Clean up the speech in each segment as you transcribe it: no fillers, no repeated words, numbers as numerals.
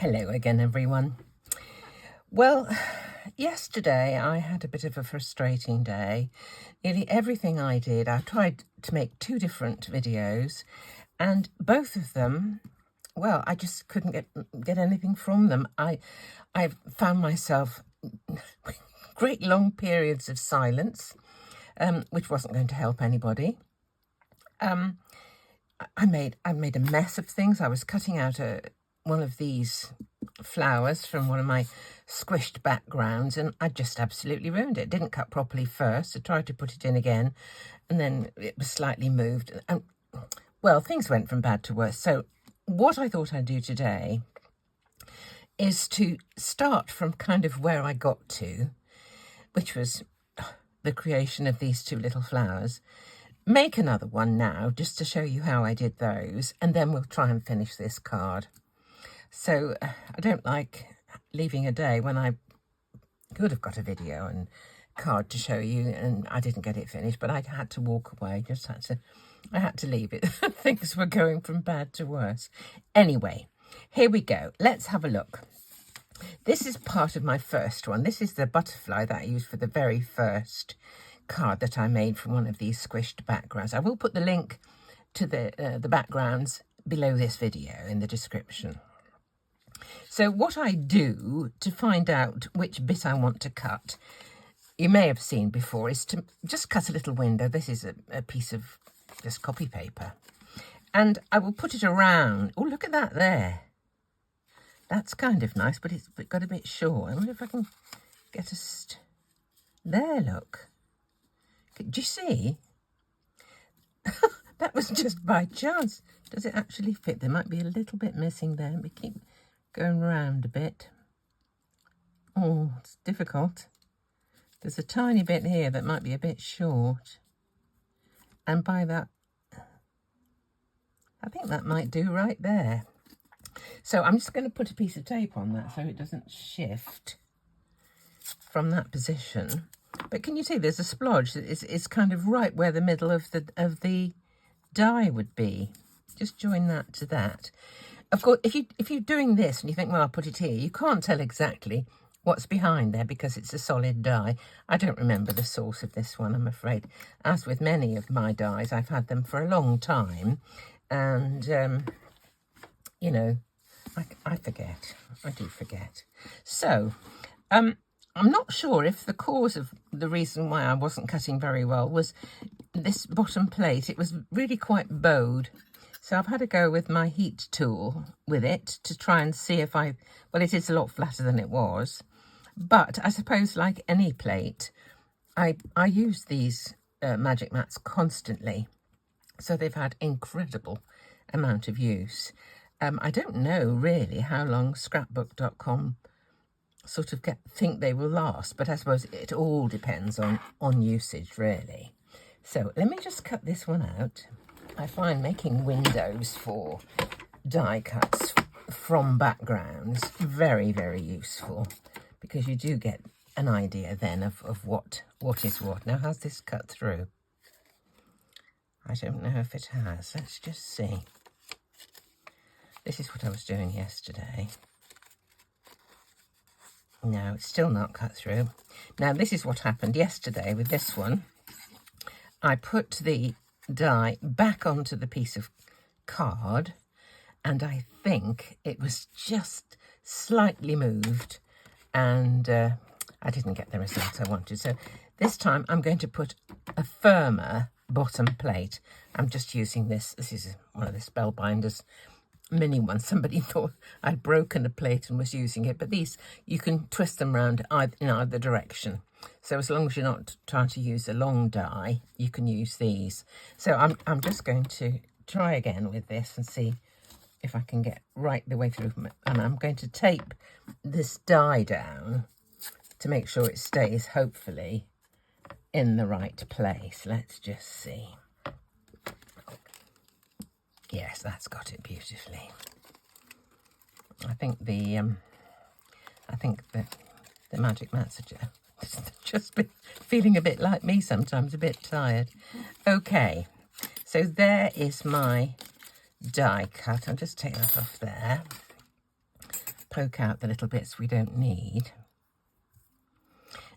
Hello again, everyone. Well, yesterday I had a bit of a frustrating day. Nearly everything I did, I tried to make 2 different videos, and both of them, well, I just couldn't get anything from them. I found myself great long periods of silence, which wasn't going to help anybody. I made a mess of things. I was cutting out one of these flowers from one of my squished backgrounds, and I just absolutely ruined it. Didn't cut properly first. I tried to put it in again, and then it was slightly moved. And well, things went from bad to worse. So what I thought I'd do today is to start from kind of where I got to, which was the creation of these 2 little flowers. Make another one now, just to show you how I did those, and then we'll try and finish this card. So I don't like leaving a day when I could have got a video and card to show you, and I didn't get it finished, but I had to walk away. I had to leave it. Things were going from bad to worse. Anyway, here we go. Let's have a look. This is part of my first one. This is the butterfly that I used for the very first card that I made from one of these squished backgrounds. I will put the link to the backgrounds below this video in the description. So what I do to find out which bit I want to cut, you may have seen before, is to just cut a little window. This is a piece of just copy paper. And I will put it around. Oh, look at that there. That's kind of nice, but it's got a bit short. I wonder if I can get there, look. Do you see? That was just by chance. Does it actually fit? There might be a little bit missing there. We keep going round a bit. Oh, it's difficult. There's a tiny bit here that might be a bit short. And by that, I think that might do right there. So I'm just going to put a piece of tape on that so it doesn't shift from that position. But can you see there's a splodge? It's kind of right where the middle of the die would be. Just join that to that. Of course, if you're doing this and you think, well, I'll put it here, you can't tell exactly what's behind there because it's a solid die. I don't remember the source of this one, I'm afraid. As with many of my dies, I've had them for a long time. And, you know, I forget. I do forget. So, I'm not sure if the cause of the reason why I wasn't cutting very well was this bottom plate. It was really quite bowed. So I've had a go with my heat tool with it to try and see if well, it is a lot flatter than it was. But I suppose like any plate, I use these magic mats constantly. So they've had incredible amount of use. I don't know really how long scrapbook.com sort of think they will last, but I suppose it all depends on usage really. So let me just cut this one out. I find making windows for die cuts from backgrounds very, very useful because you do get an idea then of what is what. Now, has this cut through? I don't know if it has. Let's just see. This is what I was doing yesterday. No, it's still not cut through. Now, this is what happened yesterday with this one. I put the die back onto the piece of card, and I think it was just slightly moved, and I didn't get the result I wanted. So this time I'm going to put a firmer bottom plate. I'm just using this. This is one of the Spellbinders mini ones. Somebody thought I'd broken a plate and was using it, but these, you can twist them around in either direction. So as long as you're not trying to use a long die, you can use these. So I'm just going to try again with this and see if I can get right the way through. And I'm going to tape this die down to make sure it stays, hopefully, in the right place. Let's just see. Yes, that's got it beautifully. I think the magic mats are just been feeling a bit like me sometimes, a bit tired. Okay, so there is my die cut. I'll just take that off there. poke out the little bits we don't need.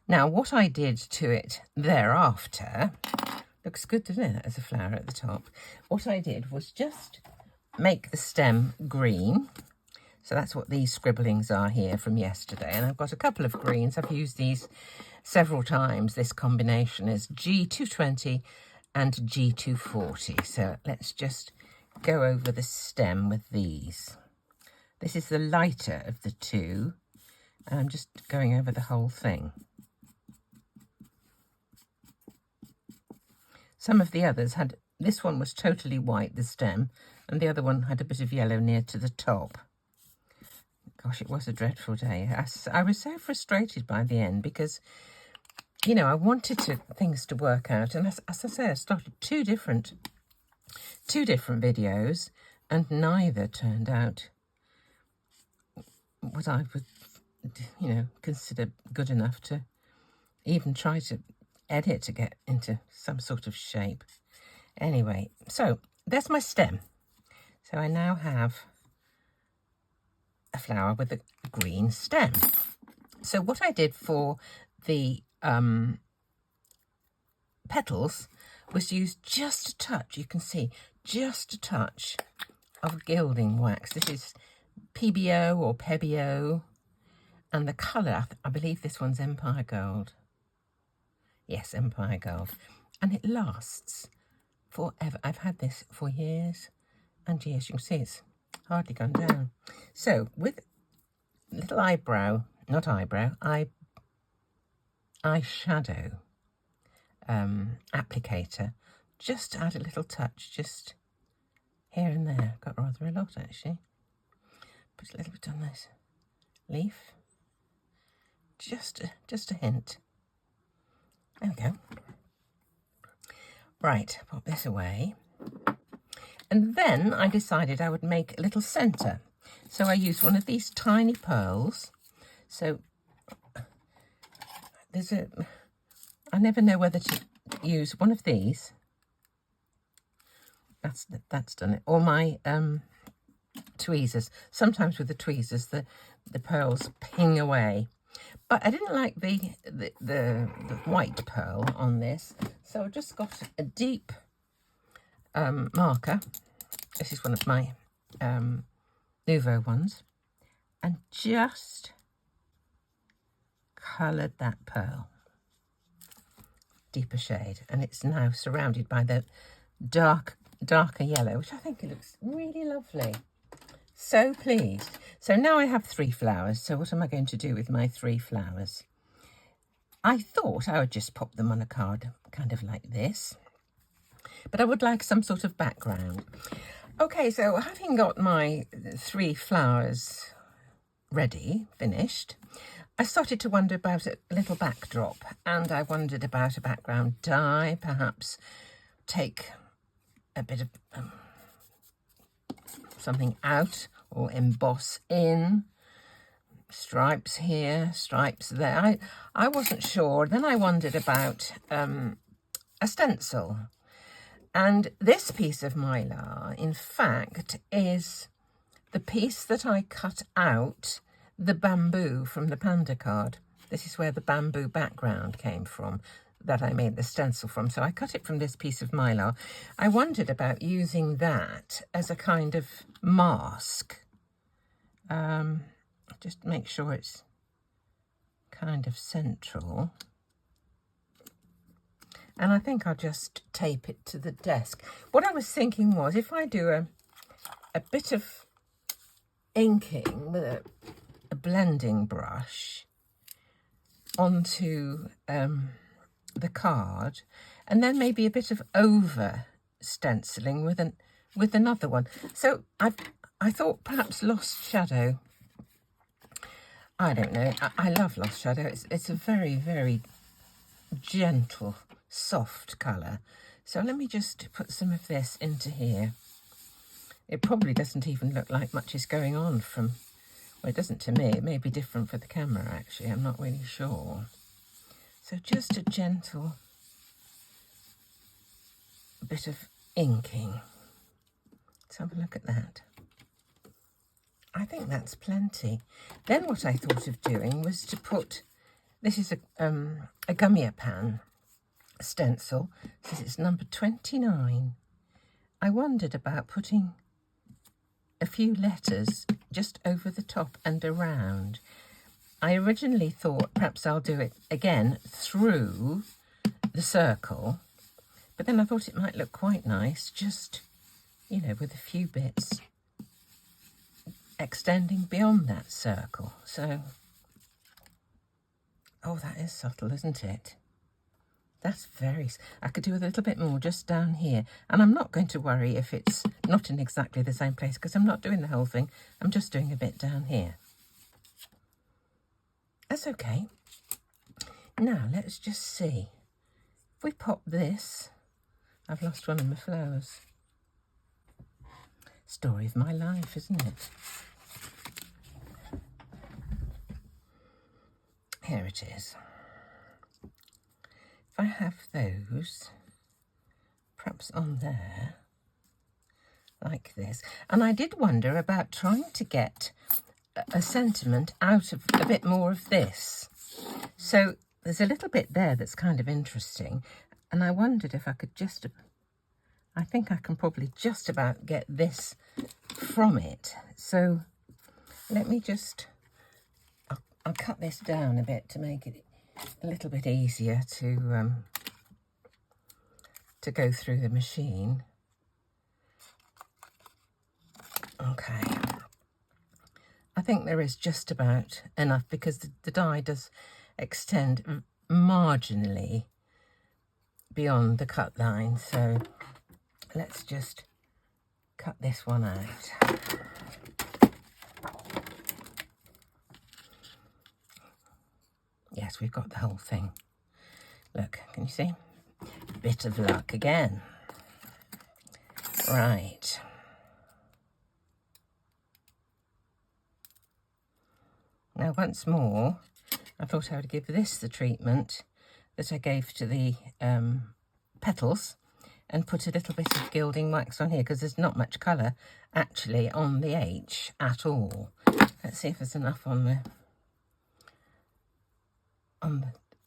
Now, what I did to it thereafter, looks good, doesn't it, as a flower at the top? What I did was just make the stem green. So that's what these scribblings are here from yesterday. And I've got a couple of greens. I've used these several times. This combination is G220 and G240. So let's just go over the stem with these. This is the lighter of the two. And I'm just going over the whole thing. Some of the others had, this one was totally white, the stem, and the other one had a bit of yellow near to the top. Gosh, it was a dreadful day. I was so frustrated by the end because, you know, I wanted things to work out. And as I say, I started two different videos, and neither turned out what I would, you know, consider good enough to even try to edit to get into some sort of shape. Anyway, so there's my stem. So I now have a flower with a green stem. So what I did for the petals was use just a touch, you can see, just a touch of gilding wax. This is PBO or Pebio, and the colour, I believe this one's Empire Gold. Yes, Empire Gold. And it lasts forever. I've had this for years and years. You can see it's hardly gone down. So with little eyeshadow applicator, just add a little touch, just here and there. Got rather a lot actually. Put a little bit on this leaf. Just a hint. There we go. Right, pop this away. And then I decided I would make a little centre. So I used one of these tiny pearls. So I never know whether to use one of these. That's done it. Or my tweezers. Sometimes with the tweezers, the pearls ping away. But I didn't like the white pearl on this, so I just got a deep marker. This is one of my Nouveau ones, and just coloured that pearl deeper shade, and it's now surrounded by the darker yellow, which I think it looks really lovely. So pleased. So now I have 3 flowers. So what am I going to do with my 3 flowers? I thought I would just pop them on a card, kind of like this. But I would like some sort of background. Okay, so having got my 3 flowers ready, finished, I started to wonder about a little backdrop. And I wondered about a background dye, perhaps take a bit of something out or emboss in, stripes here, stripes there. I wasn't sure. Then I wondered about a stencil, and this piece of Mylar in fact is the piece that I cut out the bamboo from the panda card. This is where the bamboo background came from that I made the stencil from. So I cut it from this piece of Mylar. I wondered about using that as a kind of mask. Just make sure it's kind of central. And I think I'll just tape it to the desk. What I was thinking was, if I do a bit of inking with a blending brush onto the card, and then maybe a bit of over stenciling with another one. So I thought perhaps Lost Shadow. I don't know. I love Lost Shadow. It's a very, very gentle, soft colour. So let me just put some of this into here. It probably doesn't even look like much is going on from, well, it doesn't to me. It may be different for the camera, actually. I'm not really sure. So just a gentle bit of inking. Let's have a look at that. I think that's plenty. Then what I thought of doing was to put, this is a Gummiapan stencil, says it's number 29. I wondered about putting a few letters just over the top and around. I originally thought perhaps I'll do it again through the circle, but then I thought it might look quite nice just, you know, with a few bits extending beyond that circle. So, oh, that is subtle, isn't it? That's very, I could do a little bit more just down here. And I'm not going to worry if it's not in exactly the same place, because I'm not doing the whole thing. I'm just doing a bit down here. That's okay. Now, let's just see. If we pop this, I've lost one of my flowers. Story of my life, isn't it? Here it is. If I have those, perhaps on there, like this. And I did wonder about trying to get a sentiment out of a bit more of this. So there's a little bit there that's kind of interesting. And I wondered if I could just, I think I can probably just about get this from it. So let me just, I'll cut this down a bit to make it a little bit easier to go through the machine. Okay. I think there is just about enough, because the die does extend marginally beyond the cut line. So let's just cut this one out. Yes, we've got the whole thing. Look, can you see? Bit of luck again. Right. Now, once more, I thought I would give this the treatment that I gave to the petals and put a little bit of gilding wax on here, because there's not much colour actually on the H at all. Let's see if there's enough on the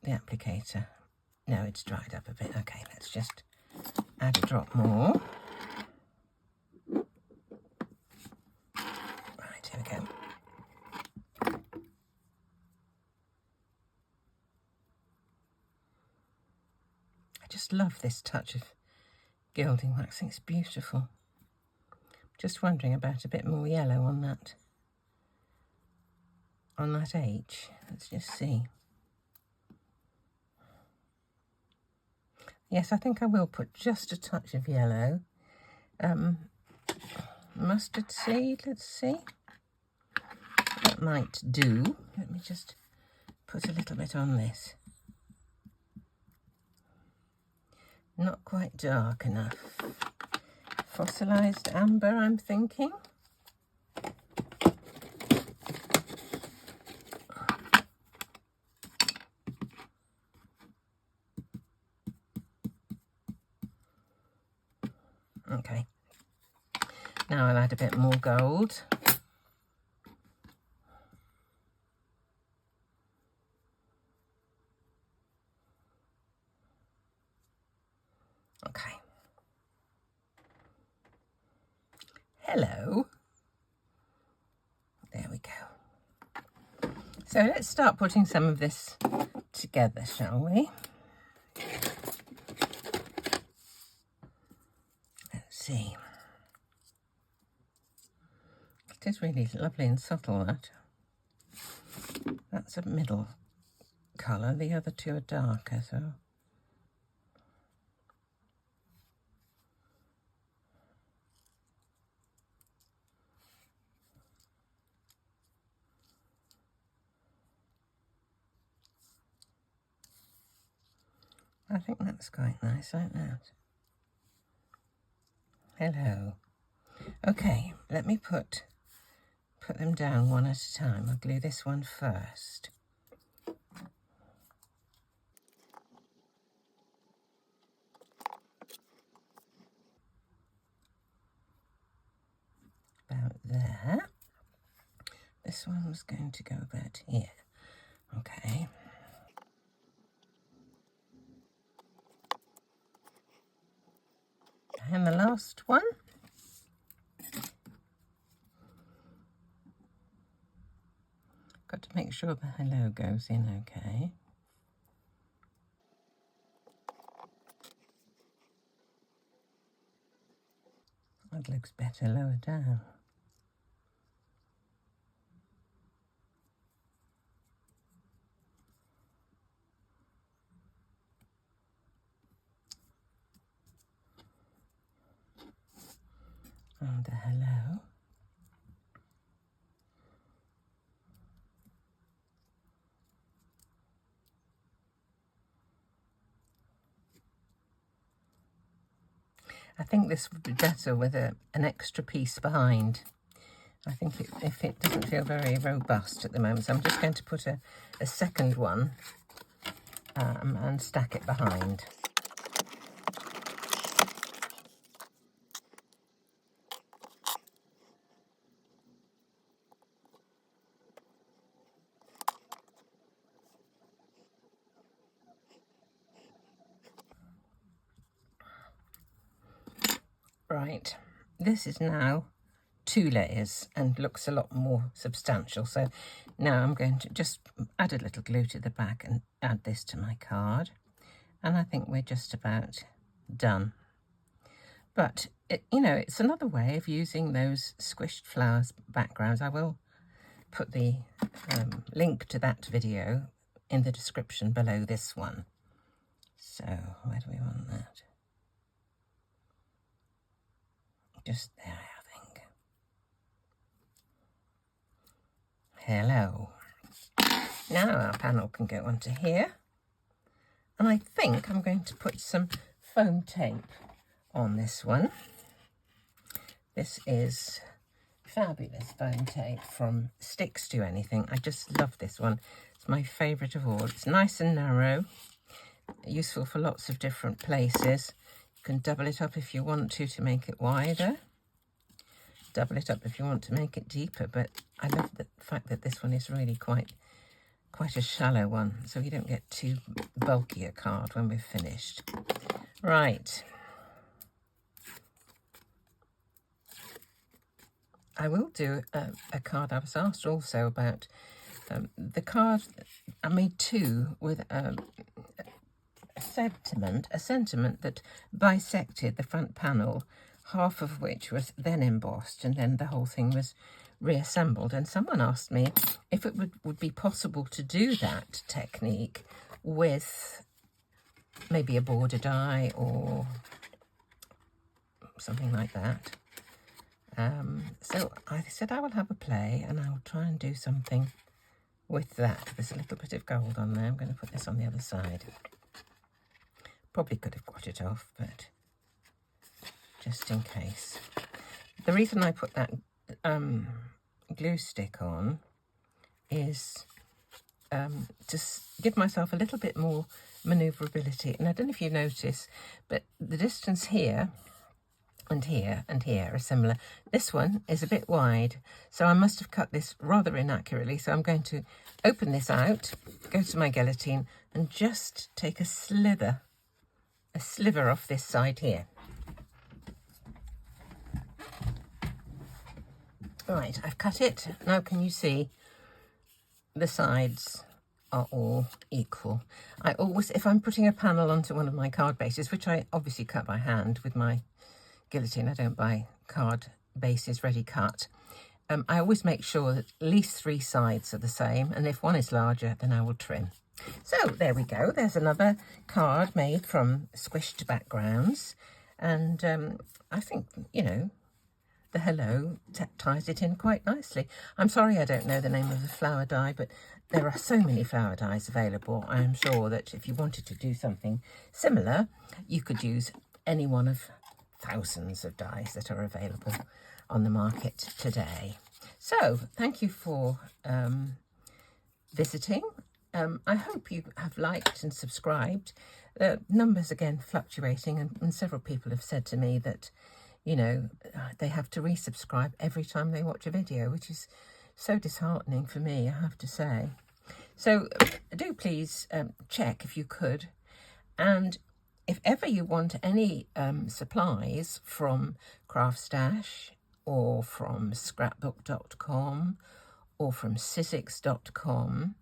applicator. No, it's dried up a bit. Okay, let's just add a drop more. Right, here we go. I just love this touch of gilding wax. I think it's beautiful. Just wondering about a bit more yellow on that H. Let's just see. Yes, I think I will put just a touch of yellow. Mustard seed, let's see. That might do. Let me just put a little bit on this. Not quite dark enough. Fossilized amber, I'm thinking. Okay, now I'll add a bit more gold. Okay. Hello. There we go. So let's start putting some of this together, shall we? See, it is really lovely and subtle, that. That's a middle colour, the other two are darker, so I think that's quite nice, like that. Hello. Okay, let me put them down one at a time. I'll glue this one first. About there. this one was going to go about here. Okay. And the last one. Got to make sure the hello goes in okay. That looks better lower down. And a hello. I think this would be better with an extra piece behind. I think if it doesn't feel very robust at the moment, so I'm just going to put a second one and stack it behind. Right, this is now 2 layers and looks a lot more substantial. So now I'm going to just add a little glue to the back and add this to my card. And I think we're just about done. But, you know, it's another way of using those squished flowers backgrounds. I will put the link to that video in the description below this one. So where do we want that? Just there, I think. Hello. Now our panel can go onto here. And I think I'm going to put some foam tape on this one. This is fabulous foam tape from Sticks to Anything. I just love this one. It's my favourite of all. It's nice and narrow, useful for lots of different places. You can double it up if you want to make it wider. Double it up if you want to make it deeper, but I love the fact that this one is really quite a shallow one, so you don't get too bulky a card when we've finished. Right. I will do a card. I was asked also about the card. I made 2 with a sentiment that bisected the front panel, half of which was then embossed, and then the whole thing was reassembled. And someone asked me if it would be possible to do that technique with maybe a border die or something like that. So I said I will have a play and I will try and do something with that. There's a little bit of gold on there. I'm going to put this on the other side. Probably could have got it off, but just in case. The reason I put that glue stick on is to give myself a little bit more manoeuvrability. And I don't know if you notice, but the distance here and here and here are similar. This one is a bit wide, so I must have cut this rather inaccurately. So I'm going to open this out, go to my guillotine, and just take a sliver off this side here. Right, I've cut it. Now can you see the sides are all equal? I always, if I'm putting a panel onto one of my card bases, which I obviously cut by hand with my guillotine, I don't buy card bases ready cut, I always make sure that at least 3 sides are the same, and if one is larger, then I will trim. So there we go. There's another card made from squished backgrounds, and I think, you know, the hello ties it in quite nicely. I'm sorry I don't know the name of the flower die, but there are so many flower dies available. I am sure that if you wanted to do something similar, you could use any one of thousands of dies that are available on the market today. So thank you for visiting. I hope you have liked and subscribed. Numbers again fluctuating, and several people have said to me that, you know, they have to resubscribe every time they watch a video, which is so disheartening for me, I have to say. So do please check if you could. And if ever you want any supplies from Craft Stash or from scrapbook.com or from Sizzix.com,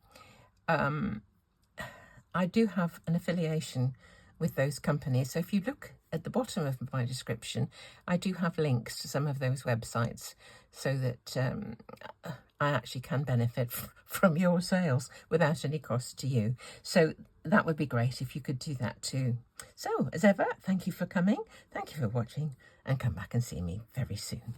I do have an affiliation with those companies. So if you look at the bottom of my description, I do have links to some of those websites so that I actually can benefit from your sales without any cost to you. So that would be great if you could do that too. So as ever, thank you for coming, thank you for watching, and come back and see me very soon.